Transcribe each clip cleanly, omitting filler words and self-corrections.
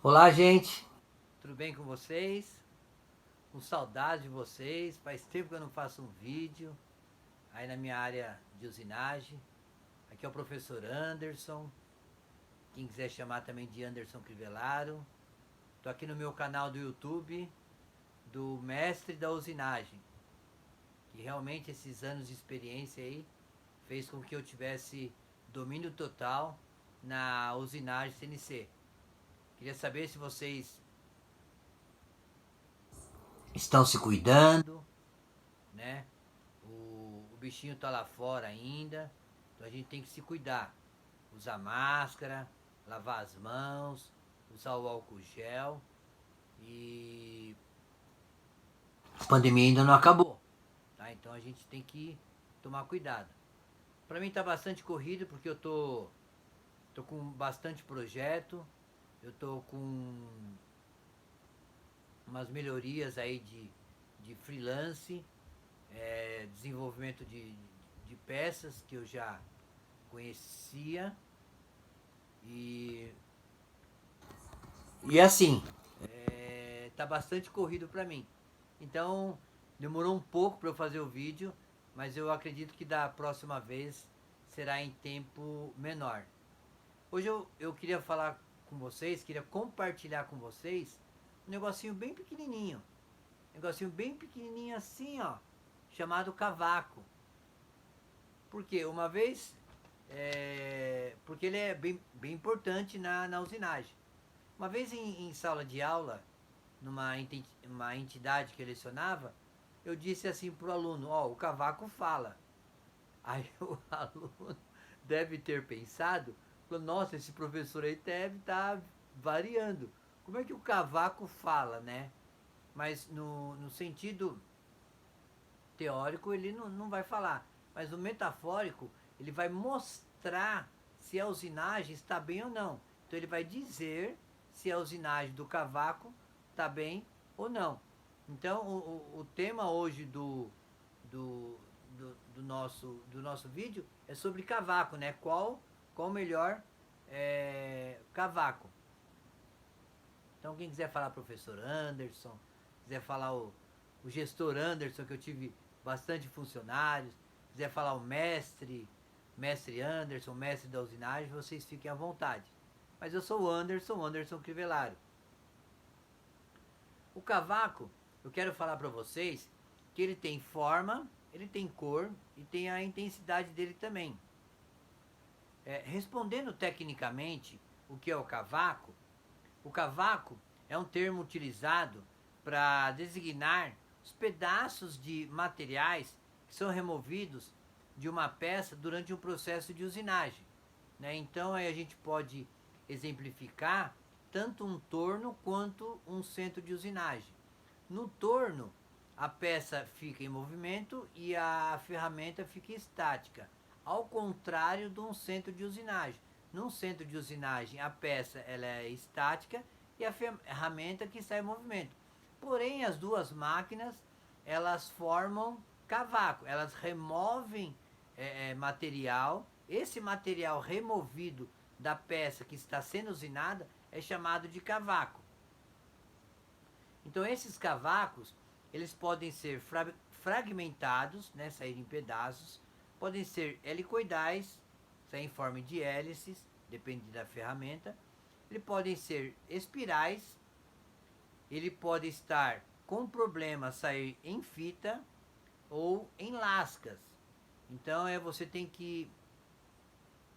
Olá, gente. Tudo bem com vocês? Com saudade de vocês. Faz tempo que eu não faço um vídeo aí na minha área de usinagem. Aqui é o professor Anderson. Quem quiser chamar também de Anderson Crivellaro. Estou aqui no meu canal do YouTube do Mestre da Usinagem. Que realmente esses anos de experiência aí fez com que eu tivesse domínio total na usinagem CNC. Queria saber se vocês estão se cuidando, né? O bichinho tá lá fora ainda, então a gente tem que se cuidar. Usar máscara, lavar as mãos, usar o álcool gel e a pandemia ainda não acabou, tá? Então a gente tem que tomar cuidado. Para mim tá bastante corrido porque eu tô com bastante projeto, eu tô com umas melhorias aí de freelance, desenvolvimento de peças que eu já conhecia e, e assim, tá bastante corrido para mim. Então demorou um pouco para eu fazer o vídeo, mas eu acredito que da próxima vez será em tempo menor. Hoje eu queria falar com vocês, queria compartilhar com vocês um negocinho bem pequenininho. Um negocinho bem pequenininho assim, ó, chamado cavaco. Porque uma vez, porque ele é bem importante na usinagem. Uma vez em sala de aula, uma entidade que eu lecionava, eu disse assim pro aluno, ó, o cavaco fala. Aí o aluno deve ter pensado, falou, nossa, esse professor aí deve estar variando. Como é que o cavaco fala, né? Mas no sentido teórico ele não vai falar, mas no metafórico ele vai mostrar se a usinagem está bem ou não. Então ele vai dizer se a usinagem do cavaco está bem ou não. Então o tema hoje do, do nosso vídeo é sobre cavaco, né? Qual o melhor cavaco. Então quem quiser falar professor Anderson, quiser falar o gestor Anderson, que eu tive bastante funcionários, quiser falar o mestre Anderson, mestre da usinagem, vocês fiquem à vontade. Mas eu sou o Anderson Crivellaro. O cavaco, eu quero falar para vocês que ele tem forma, ele tem cor e tem a intensidade dele também. Respondendo tecnicamente o que é o cavaco é um termo utilizado para designar os pedaços de materiais que são removidos de uma peça durante um processo de usinagem. Né? Então aí a gente pode exemplificar tanto um torno quanto um centro de usinagem. No torno, a peça fica em movimento e a ferramenta fica estática, ao contrário de um centro de usinagem. Num centro de usinagem, a peça ela é estática e a ferramenta que está em movimento. Porém, as duas máquinas elas formam cavaco, elas removem material. Esse material removido da peça que está sendo usinada é chamado de cavaco. Então esses cavacos, eles podem ser fragmentados, né, sair em pedaços, podem ser helicoidais, sair em forma de hélices, depende da ferramenta. Eles podem ser espirais, ele pode estar com problema sair em fita ou em lascas. Então você tem que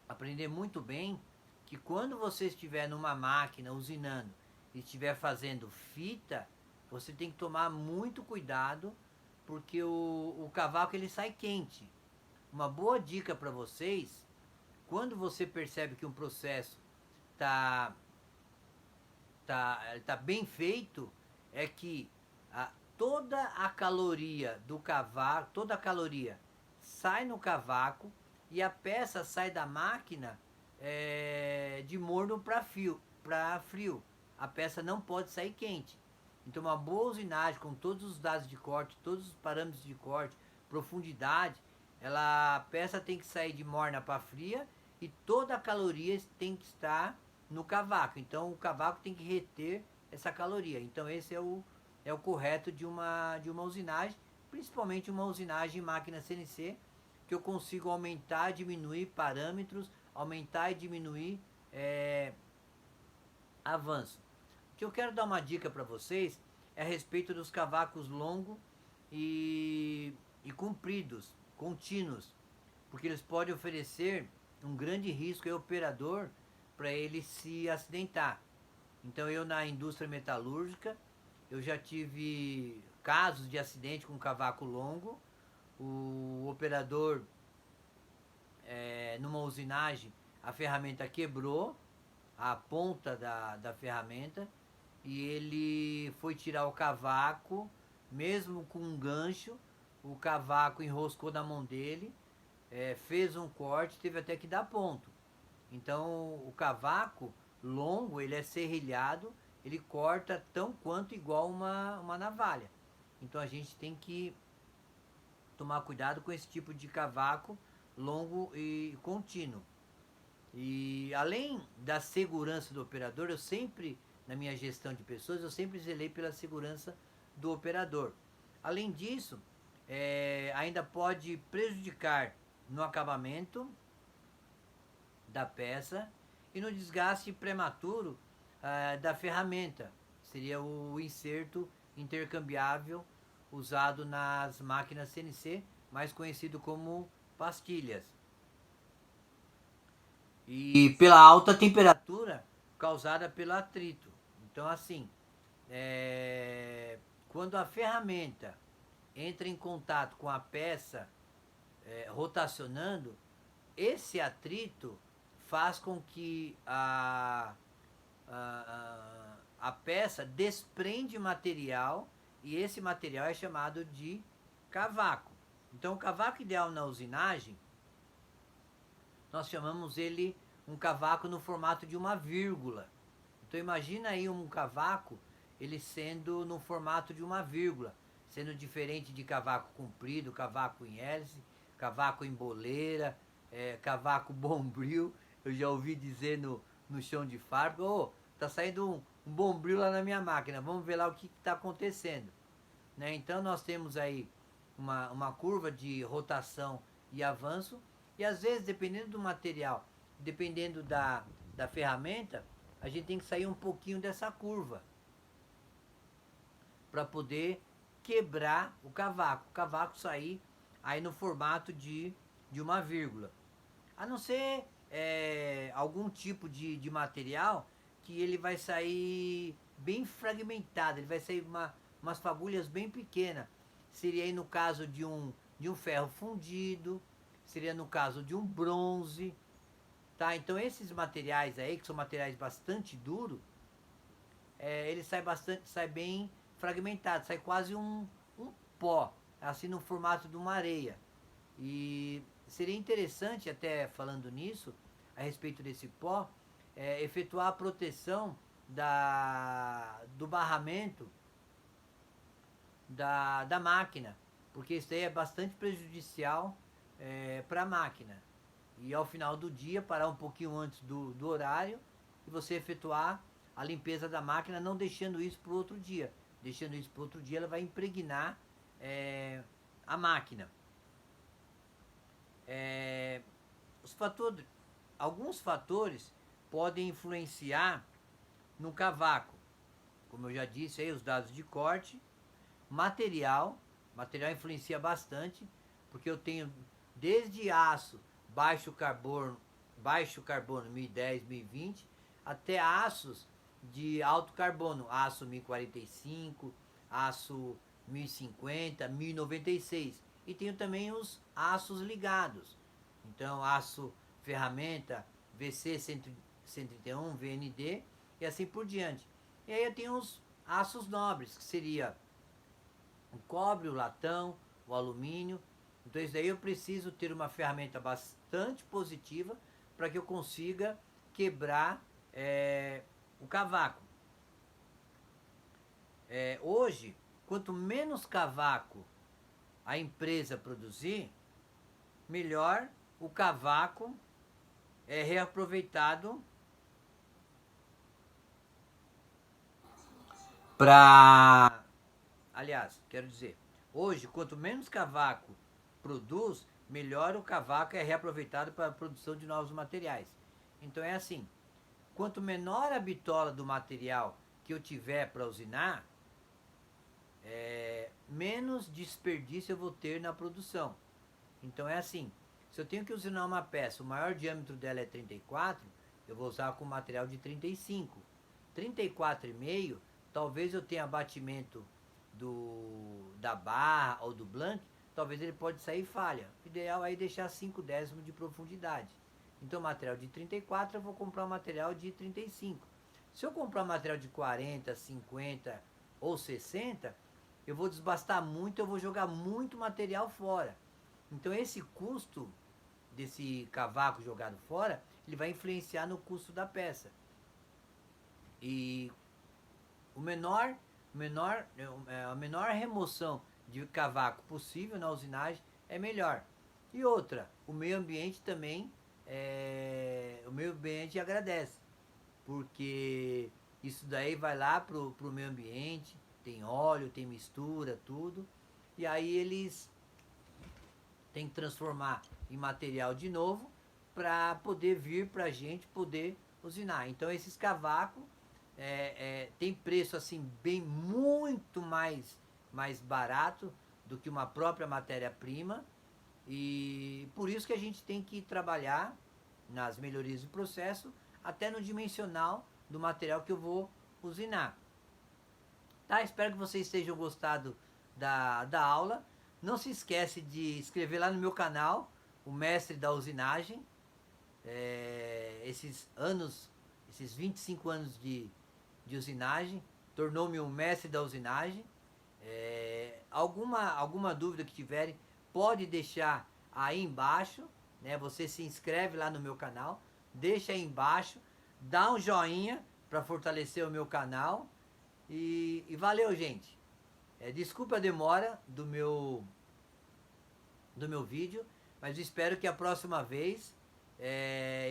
aprender muito bem que quando você estiver numa máquina usinando e estiver fazendo fita, você tem que tomar muito cuidado porque o cavaco ele sai quente. Uma boa dica para vocês, quando você percebe que um processo tá tá bem feito, é que toda a caloria do cavaco, toda a caloria sai no cavaco e a peça sai da máquina de morno para frio. A peça não pode sair quente. Então uma boa usinagem com todos os dados de corte, todos os parâmetros de corte, profundidade, a peça tem que sair de morna para fria e toda a caloria tem que estar no cavaco. Então o cavaco tem que reter essa caloria. Então esse é o correto de uma usinagem, principalmente uma usinagem em máquina CNC, que eu consigo aumentar, diminuir parâmetros, aumentar e diminuir avanço. O que eu quero dar uma dica para vocês é a respeito dos cavacos longos e compridos, contínuos, porque eles podem oferecer um grande risco ao operador para ele se acidentar. Então eu na indústria metalúrgica, eu já tive casos de acidente com cavaco longo, o operador numa usinagem, a ferramenta quebrou, a ponta da ferramenta, e ele foi tirar o cavaco, mesmo com um gancho, o cavaco enroscou na mão dele, fez um corte, teve até que dar ponto. Então o cavaco longo, ele é serrilhado, ele corta tão quanto igual uma navalha. Então a gente tem que tomar cuidado com esse tipo de cavaco longo e contínuo. E além da segurança do operador, eu sempre, na minha gestão de pessoas, eu sempre zelei pela segurança do operador. Além disso, ainda pode prejudicar no acabamento da peça e no desgaste prematuro da ferramenta. Seria o inserto intercambiável usado nas máquinas CNC, mais conhecido como pastilhas. E pela alta temperatura causada pelo atrito. Então, assim, quando a ferramenta entra em contato com a peça rotacionando, esse atrito faz com que a peça desprende material, e esse material é chamado de cavaco. Então, o cavaco ideal na usinagem, nós chamamos ele um cavaco no formato de uma vírgula. Então imagina aí um cavaco, ele sendo no formato de uma vírgula, sendo diferente de cavaco comprido, cavaco em hélice, cavaco em boleira, cavaco bombril. Eu já ouvi dizer no chão de fábrica, tá saindo um bombril lá na minha máquina, vamos ver lá o que está acontecendo. Né? Então nós temos aí uma curva de rotação e avanço, e às vezes, dependendo do material, dependendo da ferramenta, a gente tem que sair um pouquinho dessa curva para poder quebrar o cavaco sair aí no formato de uma vírgula. A não ser algum tipo de material que ele vai sair bem fragmentado, ele vai sair umas fagulhas bem pequenas. Seria aí no caso de um ferro fundido, seria no caso de um bronze, tá? Então esses materiais aí, que são materiais bastante duros, ele sai bem fragmentado, sai quase um pó, assim no formato de uma areia. E seria interessante, até falando nisso, a respeito desse pó, efetuar a proteção do barramento da máquina, porque isso aí é bastante prejudicial para a máquina. E ao final do dia, parar um pouquinho antes do horário e você efetuar a limpeza da máquina, não deixando isso para o outro dia. Deixando isso para o outro dia, ela vai impregnar a máquina. Alguns fatores podem influenciar no cavaco. Como eu já disse aí, os dados de corte, material influencia bastante, porque eu tenho desde aço baixo carbono 1010, 1020, até aços de alto carbono, aço 1045, aço 1050, 1096. E tenho também os aços ligados. Então, aço ferramenta VC 131, VND e assim por diante. E aí eu tenho os aços nobres, que seria o cobre, o latão, o alumínio. Então isso daí eu preciso ter uma ferramenta bastante positiva para que eu consiga quebrar o cavaco. Hoje, quanto menos cavaco a empresa produzir, melhor o cavaco é reaproveitado para... Aliás, quero dizer, hoje, quanto menos cavaco produz, melhor o cavaco é reaproveitado para a produção de novos materiais. Então é assim, quanto menor a bitola do material que eu tiver para usinar, menos desperdício eu vou ter na produção. Então é assim, se eu tenho que usinar uma peça, o maior diâmetro dela é 34, eu vou usar com material de 35. 34,5, talvez eu tenha abatimento da barra ou do blank, talvez ele pode sair falha. O ideal é deixar 5 décimos de profundidade. Então material de 34 eu vou comprar um material de 35. Se eu comprar um material de 40, 50 ou 60, eu vou desbastar muito, eu vou jogar muito material fora. Então esse custo desse cavaco jogado fora, ele vai influenciar no custo da peça. E a menor remoção de cavaco possível na usinagem é melhor. E outra, o meio ambiente também, o meio ambiente agradece, porque isso daí vai lá pro meio ambiente, tem óleo, tem mistura, tudo, e aí eles têm que transformar em material de novo para poder vir para a gente poder usinar. Então esses cavacos tem preço assim bem muito mais barato do que uma própria matéria-prima, e por isso que a gente tem que trabalhar nas melhorias do processo, até no dimensional do material que eu vou usinar. Tá? Espero que vocês tenham gostado da aula. Não se esquece de inscrever lá no meu canal, o Mestre da Usinagem. Esses 25 anos de usinagem, tornou-me um mestre da usinagem. Alguma dúvida que tiverem, pode deixar aí embaixo, né? Você se inscreve lá no meu canal, deixa aí embaixo, dá um joinha para fortalecer o meu canal, e valeu, gente. Desculpa a demora do meu vídeo, mas espero que a próxima vez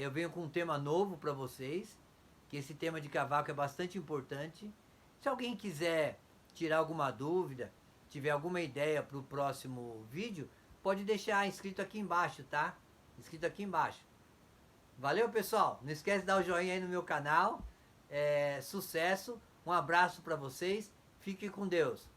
eu venho com um tema novo para vocês, que esse tema de cavaco é bastante importante. Se alguém quiser tirar alguma dúvida, tiver alguma ideia para o próximo vídeo, pode deixar inscrito aqui embaixo, tá? Inscrito aqui embaixo. Valeu, pessoal. Não esquece de dar o joinha aí no meu canal. Sucesso. Um abraço para vocês. Fiquem com Deus.